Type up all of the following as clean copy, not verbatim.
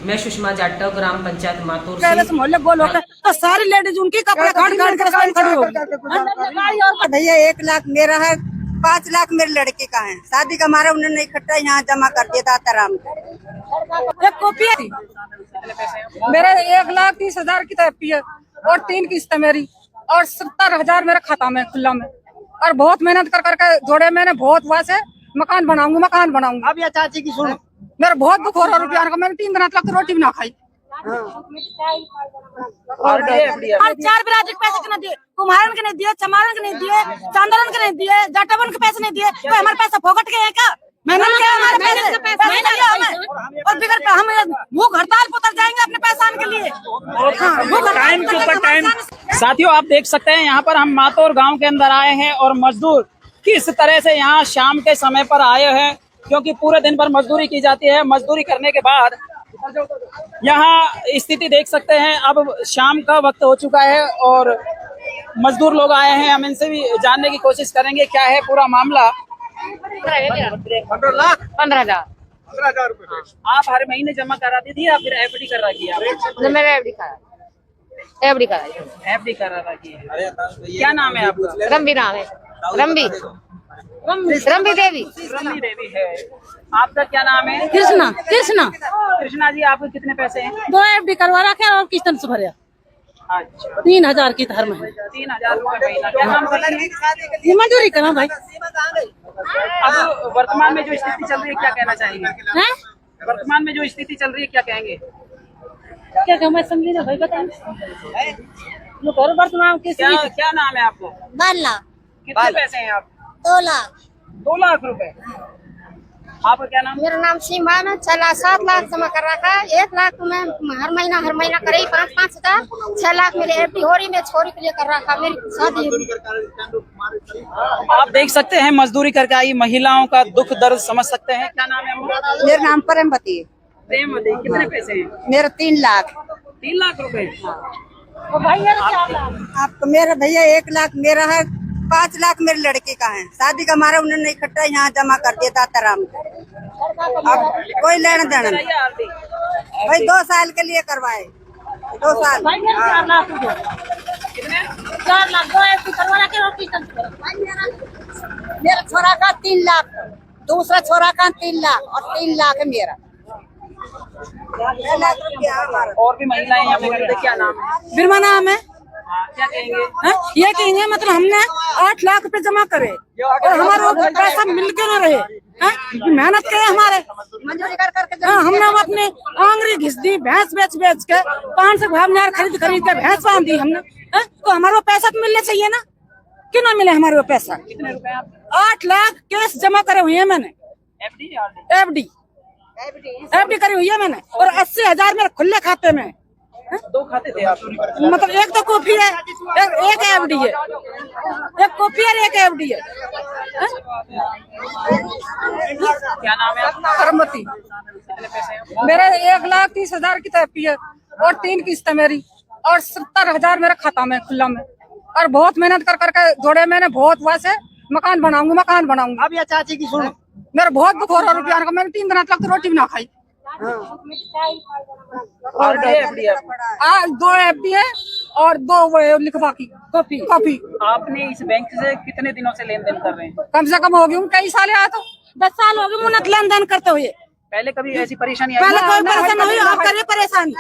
मैं सुषमा जाटव, ग्राम पंचायत मातूर से। मोहल्ले गोल होकर तो सारी लेडीज उनकी कपड़े काट काट कर खड़ी होगी। भैया 1 लाख मेरा है, 5 लाख मेरे लड़के का है। शादी का हमारा उन्होंने इकट्ठा यहाँ जमा कर दिया था आराम। एक कॉपी थी मेरे 1,30,000 की एफडी है और 3 किस्त है मेरी और 70,000 मेरे खाता में खुला में। और बहुत मेहनत कर करके जोड़े मैंने, बहुत वैसे मकान बनाऊंगा। अब ये चाची की सुनो, मेरा बहुत दुख हो रहा रुपया का। मैंने 3 दिन तक रोटी भी ना खाई। और 4 बिराज के पैसे के नहीं दिए, कुम्हारन के नहीं दिए, चमारन के नहीं दिए, चांदरन के नहीं दिए, जाटवन के पैसे नहीं दिए। तो हमारे पैसा फोकट गए क्या? मेहनत किया, हमारे पैसे और बिगड़ पे हम भूख हड़ताल पर उतर जाएंगे अपने पहचान के लिए। टाइम के ऊपर टाइम। साथियों, आप देख सकते हैं यहाँ पर हम मातौर गांव के अंदर आए हैं और मजदूर किस तरह से यहाँ शाम के समय पर आए हैं, क्योंकि पूरे दिन भर मजदूरी की जाती है। मजदूरी करने के बाद यहाँ स्थिति देख सकते हैं। अब शाम का वक्त हो चुका है और मजदूर लोग आए हैं। हम इनसे भी जानने की कोशिश करेंगे क्या है पूरा मामला। 15,000 रुपए आप हर महीने जमा कराती थी या फिर एफडी कर रखी है? मेरा एफडी करा रखी है। क्या नाम है आपका? रंबी नाम है, रंबी देवी। रंबी देवी है। आपका क्या नाम है? कृष्णा जी, आपके कितने पैसे हैं? 2 एफडी करवा रखे और किस्त से भरे। अच्छा, 3,000 की हर महीने। 3,000 रुपए महीना। क्या काम कर रही है? मजदूरी करना भाई। अब वर्तमान में जो स्थिति चल रही है क्या कहना चाहेंगे? वर्तमान में जो स्थिति चल रही है क्या कहेंगे? क्या मैं समझी ना भाई, बताइए। वर्तमान क्या नाम है आपको? बाला कितने पैसे हैं आप? 2 लाख। 2 लाख रुपए। आपका क्या नाम? मेरा नाम सीमा है। 7 लाख जमा कर रखा है। 1 लाख तो मैं हर महीना करे 5-5 हजार। 6 लाख मेरी एफडी हो रही, मैं छोरी के लिए कर रखा। मेरी शादी आप देख सकते हैं मजदूरी करके आई महिलाओं का दुख दर्द समझ सकते हैं। क्या नाम है? मेरा नाम प्रेमवती है। प्रेमवती। कितने पैसे हैं? मेरा 3 लाख। 3 लाख रुपए। आपको मेरा भैया 1 लाख मेरा है, 5 लाख मेरे लड़के का है। शादी का हमारा उन्होंने इकट्ठा यहाँ जमा कर दिया था आराम। अब कोई लेना देना नहीं भाई। 2 साल के लिए करवाए, 2 साल। कितने? 4 लाख 2 एफडी करवा रखे और किस्त से भरे। मेरा छोरा का 3 लाख, दूसरा छोरा का 3 लाख और 3 लाख है मेरा। 6 लाख रुपया हमारा। और भी महिलाएं यहाँ मौजूद है। क्या नाम है? बिरमा नाम है। क्या कहेंगे? ये कहेंगे मतलब हमने 8 लाख रुपए जमा करे और हमारा पैसा मिल के न रहे। मेहनत करे हमारे, हमने अपने आंगरी घिस दी, भैंस बेच के 500 भावनार खरीद के भैंस बांध दी हमने। तो हमारे वो पैसा तो मिलना चाहिए ना, क्यों ना मिले हमारे वो पैसा? कितने रुपए आप? 8 लाख कैश जमा करे हुए हैं मैंने। एफडी एफडी करी हुई है मैंने और 80,000 मेरे खुले खाते में। 2 खाते थे आप? मतलब एक तो कॉपी है, एक एफडी है। एक कॉपी है, एक एफडी है। क्या नाम है आपका? करमती। कितने पैसे हैं? मेरे 1,30,000 की एफडी है और 3 किस्त है मेरी और 70,000 मेरे खाता में खुला में। और बहुत मेहनत कर करके जोड़े मैंने, बहुत वैसे मकान बनाऊंगा। अब ये चाची की सुनो, मेरा बहुत दुख हो रहा रुपया का। मैंने 3 दिन तक रोटी भी ना खाई। और 2 एफडी है। 2 एफडी है और 2 लिखवा की कॉपी। आपने इस बैंक से कितने दिनों से लेन देन कर रहे हैं? कम से कम हो गई कई साल, आया तो 10 साल हो गए मुन्नत लेन देन करते हुए। पहले कभी ऐसी परेशानी आई? पहले कोई परेशानी नहीं हुई, आप करिए परेशानी।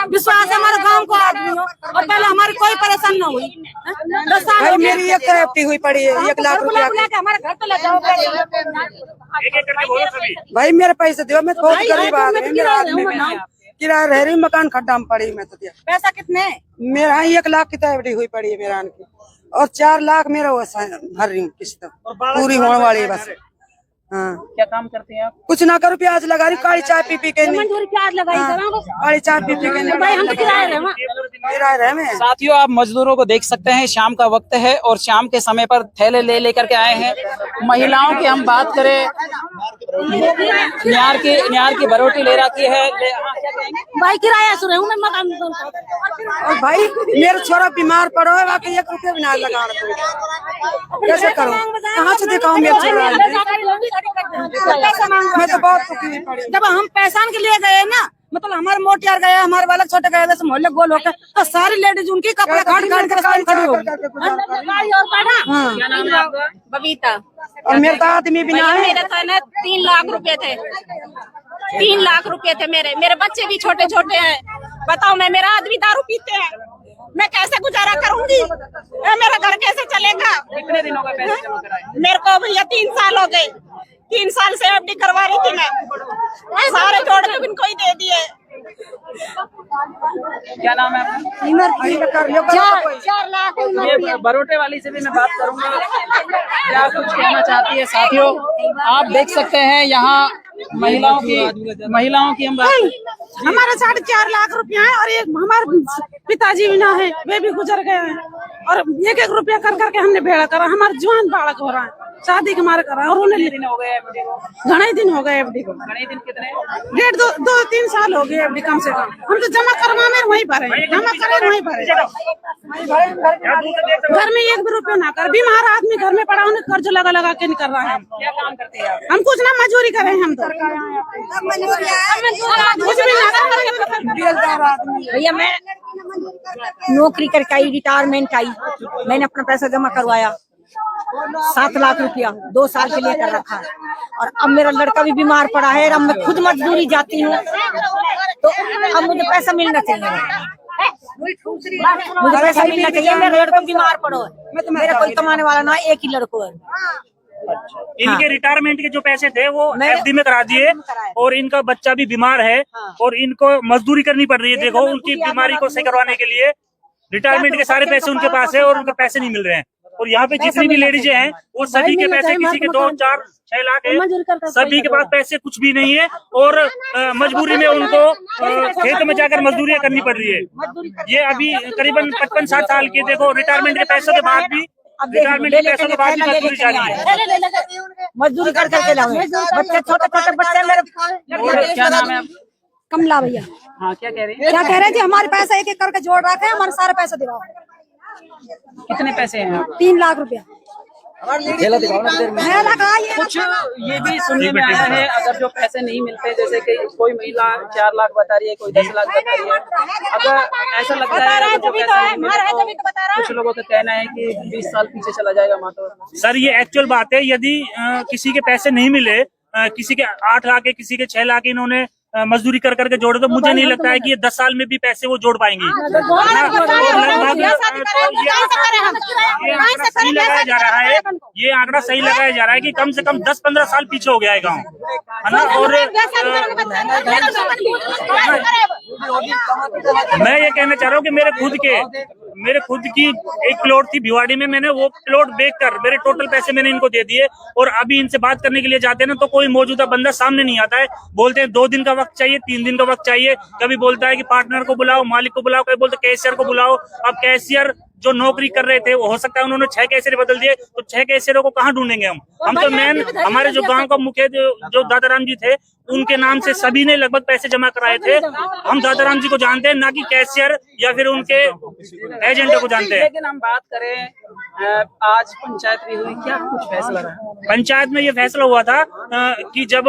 विश्वास है हमारे गांव को आदमी हो और पहले हमारी कोई परेशानी न हुई। 10 साल भाई मेरी 1 एफडी हुई पड़ी है, 1 लाख रुपया। हमारे घर तो ले जाओ। भाई मेरे पैसे दो, मैं बहुत गरीब आदमी, मेरा आदमी किराया रह रही, मकान खड्डा में पड़ी। मैं तो दिया पैसा कितने? मेरा 1 लाख की तो एफडी हुई पड़ी है मेरा की और 4 लाख मेरा भर रही हूँ किस्त पूरी होने वाली है बस। हाँ। क्या काम करते हैं आप? कुछ ना करो, प्याज लगा रही, काली चाय पी के प्याज लगाई काली चाय पी के भाई हम तो किराए रहे में। साथियों, आप मजदूरों को देख सकते हैं, शाम का वक्त है और शाम के समय पर थैले लेकर के आए हैं। महिलाओं की हम बात करें, न्यार की बरोटी ले रखी है। भाई किराया सुरे हूँ मकान। और भाई मेरा छोरा बीमार पड़ो है, बाकी 1 रुपया भी ना लगा। कैसे करूँ, कहाँ से दिखाऊँ मेरा छोरा? मैं तो बहुत दुखी पड़ी। जब हम पैसा के लिए गए हमारे मोटियार गए, हमारे बालक छोटे गए, वैसे मोहल्ले गोल होकर तो सारी लेडीज उनकी कपड़े काट काट कर खड़ी होगी। क्या नाम है आपका? बबीता। और मेरे तो आदमी भी ना है। मेरे तो ना 3 लाख रुपए थे, 3 लाख रुपए थे मेरे बच्चे भी छोटे छोटे हैं। बताओ, मैं मेरा आदमी दारू पीते हैं, मैं कैसे गुजारा करूंगी? मेरा घर कैसे चलेगा? कितने दिनों का पैसे जमा कराए? मेरे को भैया 3 साल हो गए, 3 साल से एफडी करवा रही थी मैं, सारे जोड़ के इनको ही दे दिए। क्या नाम है आपका? 4 लाख ये बरोटे वाली से भी मैं बात करूंगा, क्या कुछ कहना चाहती है। साथियों, आप देख सकते हैं यहाँ महिलाओं की हम बात। हमारे 4.5 लाख रुपया है और एक हमारे पिताजी भी ना है, वे भी गुजर गए हैं और 1-1 रुपया कर करके हमने भेड़ा करा। हमारे जवान बालक हो रहा है, शादी के मारे करा और उन्हें दिन हो गए एफडी को? घने दिन हो गए एफडी को। घने दिन कितने? 1.5-2-3 साल हो गए एफडी कम से कम। हम तो जमा करवाने वहीं पर है, जमा करे वहीं पर है। घर में 1 भी रुपया ना कर, बीमार आदमी घर में पड़ा, उन्हें कर्ज लगा लगा के नहीं कर रहा है। क्या काम करते हैं आप? हम कुछ ना मजदूरी करें, हम तो कुछ भी ना करें। भैया मैं नौकरी करके आई, रिटायरमेंट आई, मैंने अपना पैसा जमा करवाया 7 लाख रुपया 2 साल के लिए कर रखा है। और अब मेरा लड़का भी बीमार पड़ा है, अब मैं खुद मजदूरी जाती हूँ, तो अब मुझे पैसा मिलना चाहिए, मुझे पैसा मिलना चाहिए। मेरा लड़का बीमार पड़ो है, मेरा कोई कमाने वाला ना, एक ही लड़को है। इनके रिटायरमेंट के जो पैसे थे वो एफडी में करा दिए और इनका बच्चा भी बीमार है और इनको मजदूरी करनी पड़ रही है। देखो, उनकी बीमारी को सही करवाने के लिए रिटायरमेंट के सारे पैसे उनके पास है और उनके पैसे नहीं मिल रहे हैं। और यहाँ पे जितनी भी लेडीज हैं वो सभी के पैसे, किसी के 2, 4, 6 लाख है, सभी के पास पैसे कुछ भी नहीं है और मजबूरी में उनको खेत में जाकर मजदूरियाँ करनी पड़ रही है। ये अभी करीबन 55-60 साल के, देखो रिटायरमेंट के पैसों के बाद भी, रिटायरमेंट के पैसों के बाद भी मजदूरी जारी है, मजदूरी कर करके लाऊं। बच्चे छोटे छोटे बच्चे मेरे। क्या नाम है आपका? कमला भैया। हाँ, क्या कह रही है? क्या कह रहे थे, हमारे पैसा 1-1 करके जोड़ रखे हैं, हमारे सारे पैसे दिलाओ। कितने पैसे हैं? 3 लाख रुपया। कुछ ये भी सुनने में आया है, अगर जो पैसे नहीं मिलते, जैसे कि कोई महिला 4 लाख बता रही है, कोई 10 लाख बता रही है, अगर ऐसा लगता है अगर जो पैसा नहीं मिले तो कुछ लोगों का कहना है कि 20 साल पीछे चला जाएगा मातोर। सर ये एक्चुअल बात है। यदि किसी के पैसे नहीं मिले, किसी के 8 लाख है, किसी के 6 लाख इन्होंने मजदूरी कर करके जोड़े, तो मुझे नहीं लगता है कि ये 10 साल में भी पैसे वो जोड़ पाएंगी। ये आंकड़ा सही लगाया जा रहा है, ये आंकड़ा सही लगाया जा रहा है कि कम से कम 10-15 साल पीछे हो गया है गाँव, है ना। और मैं ये कहना चाह रहा हूँ कि मेरे खुद की एक प्लॉट थी भिवाड़ी में, मैंने वो प्लॉट बेचकर मेरे टोटल पैसे मैंने इनको दे दिए। और अभी इनसे बात करने के लिए जाते हैं ना, तो कोई मौजूदा बंदा सामने नहीं आता है। बोलते हैं 2 दिन का वक्त चाहिए, 3 दिन का वक्त चाहिए। कभी बोलता है कि पार्टनर को बुलाओ, मालिक को बुलाओ, कभी बोलते कैशियर को बुलाओ। अब कैशियर जो नौकरी कर रहे थे, वो हो सकता है उन्होंने 6 कैशियर बदल दिए, तो 6 कैशियरों को कहाँ ढूंढेंगे हम तो मेन हमारे जो गांव का मुखिया जो दादाराम जी थे, उनके नाम से सभी ने लगभग पैसे जमा कराए थे। हम दादाराम जी को जानते हैं, ना कि कैशियर या फिर उनके एजेंटों को जानते हैं। लेकिन हम बात करें, आज पंचायत भी हुई, क्या कुछ फैसला रहा? पंचायत में ये फैसला हुआ था कि जब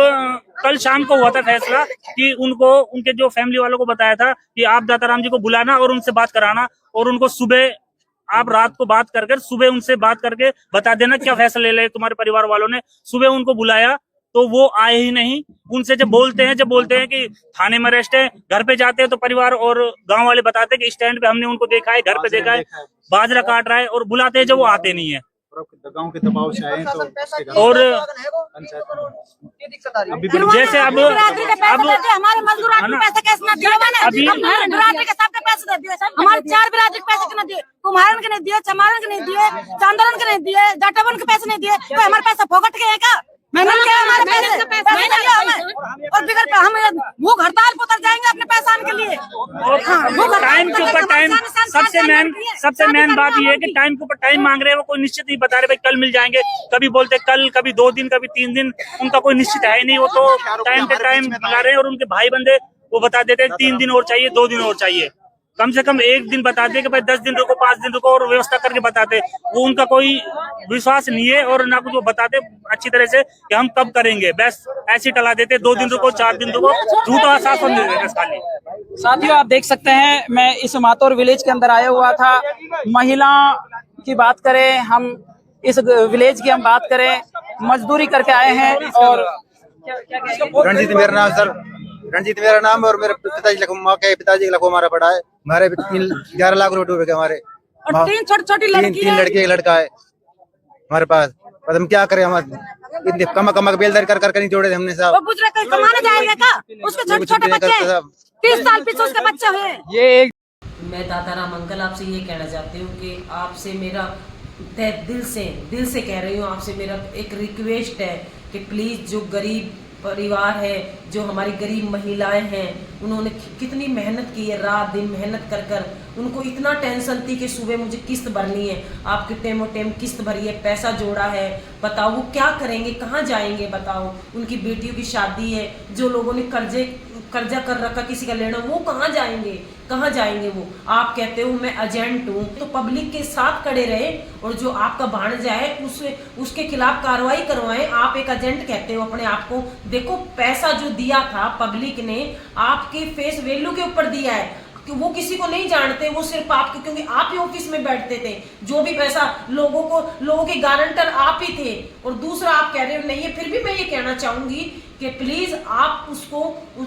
कल शाम को हुआ था फैसला कि उनको उनके जो फैमिली वालों को बताया था कि आप दादाराम जी को बुलाना और उनसे बात कराना, और उनको सुबह आप रात को बात कर सुबह उनसे बात करके बता देना क्या फैसला ले ले तुम्हारे परिवार वालों ने। सुबह उनको बुलाया तो वो आए ही नहीं। उनसे जब बोलते हैं कि थाने में अरेस्ट है, घर पे जाते हैं तो परिवार और गांव वाले बताते हैं कि स्टैंड पे हमने उनको देखा है, घर पे देखा है, बाजरा काट रहा है, और बुलाते हैं जब वो आते नहीं है। गांव के दबाव से आए तो और जैसे अब हमारे मजदूर पैसे कैसे ना दिए, अभी के सबके पैसे दे दिए, हमारे 4 बिरादरी के पैसे नहीं दिए, कुम्हारन के नहीं दिए, चमारन के नहीं दिए, चांदरन के नहीं दिए, जाटवन के पैसे नहीं दिए, तो हमारे पैसा फोकट गए क्या? मेहनत के हमारे पैसे और बिगड़ पे हम भूख हड़ताल पर उतर जाएंगे अपने पैसा के लिए। टाइम के ऊपर टाइम, सबसे मेन बात ये है कि टाइम के ऊपर टाइम मांग रहे हैं। वो कोई निश्चित नहीं बता रहे भाई कल मिल जाएंगे, कभी बोलते कल, कभी 2 दिन, कभी 3 दिन, उनका कोई निश्चित है ही नहीं। वो तो टाइम पे टाइम लगा रहे हैं और उनके भाई बंदे वो बता देते हैं 3 दिन और चाहिए, 2 दिन और चाहिए। कम से कम एक दिन बताते कि भाई 10 दिन रुको, 5 दिन रुको, और व्यवस्था करके बताते। वो उनका कोई विश्वास नहीं है और ना कुछ वो बताते अच्छी तरह से कि हम कब करेंगे, बस ऐसे टला देते। 2 दिन रुको, 4 दिन रुको, झूठा आश्वासन दे देते खाली। साथियों आप देख सकते हैं, मैं इस मातौर विलेज के अंदर आया हुआ था। महिला की बात करें, हम इस विलेज की हम बात करें, मजदूरी करके आए हैं। और रणजीत मेरा नाम सर, रणजीत मेरा नाम है और मेरे पिताजी माँ के पिताजी का लखो मारा पड़ा है। हमारे 11 लाख रुपए डूबे गए हमारे। और 3 छोटी लड़की तीन लड़की एक लड़का है हमारे पास। और हम क्या करें, हम इतने कम बेलदारी कर नहीं जोड़े थे हमने साहब। वो गुजरे कहीं कमाने जाएंगे का? उसके छोटे बच्चे 30 साल पीछे उसके बच्चे हुए। ये मैं दाताराम अंकल आपसे ये कहना चाहती हूँ कि आपसे मेरा दिल से कह रही हूँ, आपसे मेरा एक रिक्वेस्ट है कि प्लीज़ जो गरीब परिवार है, जो हमारी गरीब महिलाएं हैं, उन्होंने कितनी मेहनत की है, रात दिन मेहनत कर उनको इतना टेंशन थी कि सुबह मुझे किस्त भरनी है। आपके टेम किस्त भरी है, पैसा जोड़ा है, बताओ वो क्या करेंगे, कहाँ जाएंगे बताओ। उनकी बेटियों की शादी है, जो लोगों ने कर्जा कर रखा किसी का लेना, वो कहाँ जाएंगे वो। आप कहते हो मैं एजेंट हूँ, तो पब्लिक के साथ खड़े रहे और जो आपका भांजा है उसके खिलाफ कार्रवाई करवाएं। आप एक एजेंट कहते हो अपने आप को। देखो पैसा जो दिया था पब्लिक ने आपके फेस वैल्यू के ऊपर दिया है कि वो किसी को नहीं जानते, वो सिर्फ आपके, क्योंकि आप ही ऑफिस में बैठते थे। जो भी पैसा लोगों के गारंटर आप ही थे। और दूसरा आप कह रहे हो नहीं है, फिर भी मैं ये कहना चाहूंगी कि प्लीज आप उस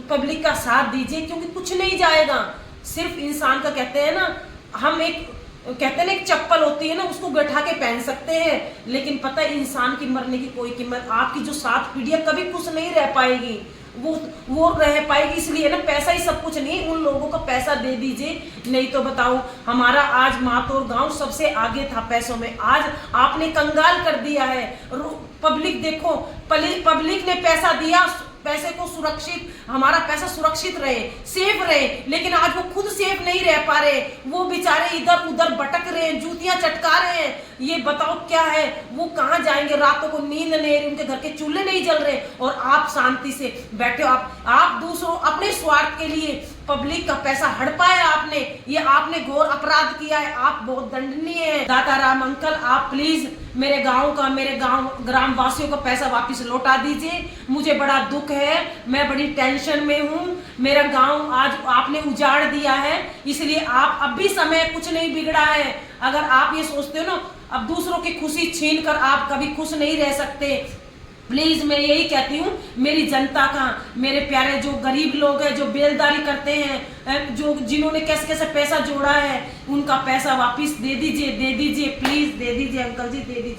पब्लिक का साथ दीजिए, क्योंकि कुछ नहीं जाएगा। सिर्फ इंसान का कहते हैं ना, हम कहते हैं ना एक चप्पल होती है ना, उसको गठा के पहन सकते हैं, लेकिन पता है इंसान की मरने की कोई कीमत। आपकी जो 7 पीढ़ियां कभी खुश नहीं रह पाएगी, वो रह पाएगी। इसलिए ना पैसा ही सब कुछ नहीं, उन लोगों को पैसा दे दीजिए। नहीं तो बताओ, हमारा आज मातौर गांव सबसे आगे था पैसों में, आज आपने कंगाल कर दिया है। पब्लिक देखो, पब्लिक ने पैसा दिया, पैसे को सुरक्षित, हमारा पैसा सुरक्षित रहे, सेफ रहे, लेकिन आज वो खुद सेफ नहीं रह पा रहे। वो बेचारे इधर उधर भटक रहे हैं, जूतियां चटका रहे हैं। ये बताओ क्या है, वो कहाँ जाएंगे? रातों को नींद नहीं रही, उनके घर के चूल्हे नहीं जल रहे, और आप शांति से बैठे हो। आप दूसरों अपने स्वार्थ के लिए पब्लिक का पैसा हड़पाया आपने, ये आपने घोर अपराध किया है। आप बहुत दंडनीय है। दाताराम अंकल, आप प्लीज मेरे गांव ग्राम वासियों का पैसा वापस लौटा दीजिए। मुझे बड़ा दुख है, मैं बड़ी टेंशन में हूँ। मेरा गांव आज आपने उजाड़ दिया है, इसलिए आप अब भी समय कुछ नहीं बिगड़ा है। अगर आप ये सोचते हो ना, अब दूसरों की खुशी छीन कर आप कभी खुश नहीं रह सकते। प्लीज मैं यही कहती हूँ, मेरी जनता का, मेरे प्यारे जो गरीब लोग हैं, जो बेलदारी करते हैं, जिन्होंने कैसे कैसे पैसा जोड़ा है, उनका पैसा वापस दे दीजिए, प्लीज दे दीजिए अंकल जी, दे दीजिए।